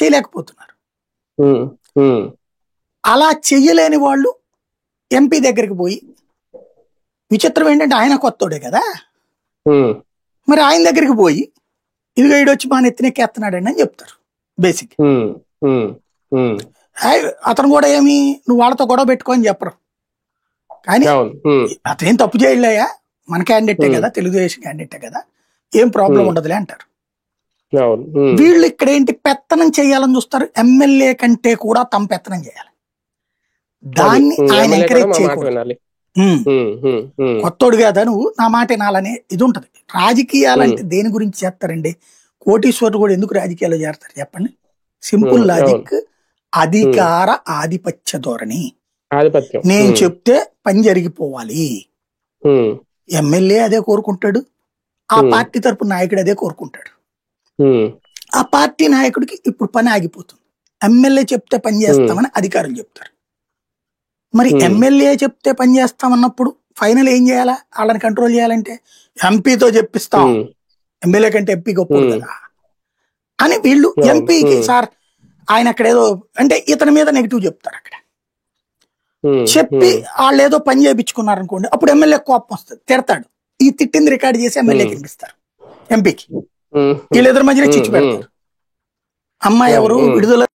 చేయలేకపోతున్నారు. ఉమ్, ఉమ్, అలా చెయ్యలేని వాళ్ళు ఎంపీ దగ్గరికి పోయి, విచిత్రం ఏంటంటే ఆయన కొత్తోడే కదా, ఉమ్, మరి ఆయన దగ్గరికి పోయి ఇదిగో ఈడొచ్చి మా నెత్తినెక్కేస్తున్నాడండి అని చెప్తారు బేసిక్. ఉమ్, ఉమ్, ఉమ్, అతను కూడా ఏమి నువ్వు వాళ్ళతో గొడవ పెట్టుకో అని చెప్పరు. కానీ అవును. ఉమ్, అతనేం తప్పు చేయలేయా, మన క్యాండిడేటే ఉమ్, కదా, తెలుగుదేశం క్యాండిడేటే కదా, ఏం ప్రాబ్లం ఉమ్, ఉండదులే అంటారు. అవును. ఉమ్, వీళ్ళు ఇక్కడ ఏంటి పెత్తనం చేయాలని చూస్తారు, ఎమ్మెల్యే కంటే కూడా తమ పెత్తనం చేయాలి. అది దాన్ని ఆయన ఎమ్మెల్యే కూడా ఎంకరేజ్ మా మాట చేయకూడదు. వినాలి. ఉమ్. ఉమ్, ఉమ్, ఉమ్, కొత్తోడు కదా నువ్వు, నా మాట వినాలనే ఇది ఉంటది. రాజకీయాలంటే దేని గురించి చేస్తారండి? కోటీశ్వరుడు కూడా ఎందుకు రాజకీయాల్లో చేస్తారు చెప్పండి? సింపుల్ అవును. లాజిక్, అధికార ఆధిపత్య ధోరణి. ఆధిపత్యం. నేను చెప్తే పని జరిగిపోవాలి. ఉమ్, ఎమ్మెల్యే అదే కోరుకుంటాడు, ఆ ఉమ్, పార్టీ తరపు నాయకుడు అదే కోరుకుంటాడు. ఉమ్, ఆ పార్టీ నాయకుడికి ఇప్పుడు పని ఆగిపోతుంది. ఎమ్మెల్యే చెప్తే పని చేస్తామని అధికారులు చెప్తారు. మరి ఉమ్, ఎమ్మెల్యే చెప్తే పని చేస్తామన్నప్పుడు ఫైనల్ ఏం చేయాలా? వాళ్ళని కంట్రోల్ చేయాలంటే ఎంపీతో చెప్పిస్తాం, ఉమ్, ఎమ్మెల్యే కంటే ఎంపీ గొప్పడు ఉమ్, కదా అని వీళ్ళు అవును. ఎంపీకి ఉమ్, సార్ ఆయన అక్కడ ఏదో అంటే ఇతని మీద నెగిటివ్ చెప్తారు. అక్కడ ఉమ్, చెప్పి ఉమ్, వాళ్ళు ఏదో పని చేయించుకున్నారు అనుకోండి, అప్పుడు ఎమ్మెల్యే కోపం వస్తుంది, తిడతాడు. ఈ తిట్టింది రికార్డు చేసి ఎమ్మెల్యేకి వినిపిస్తారు, ఎంపీకి. ఉమ్, వీళ్ళిద్దరి మధ్యన ఉమ్, చిచ్చు ఉమ్, పెడతారు. అమ్మాయి అవును. ఎవరు ఉమ్. విడుదల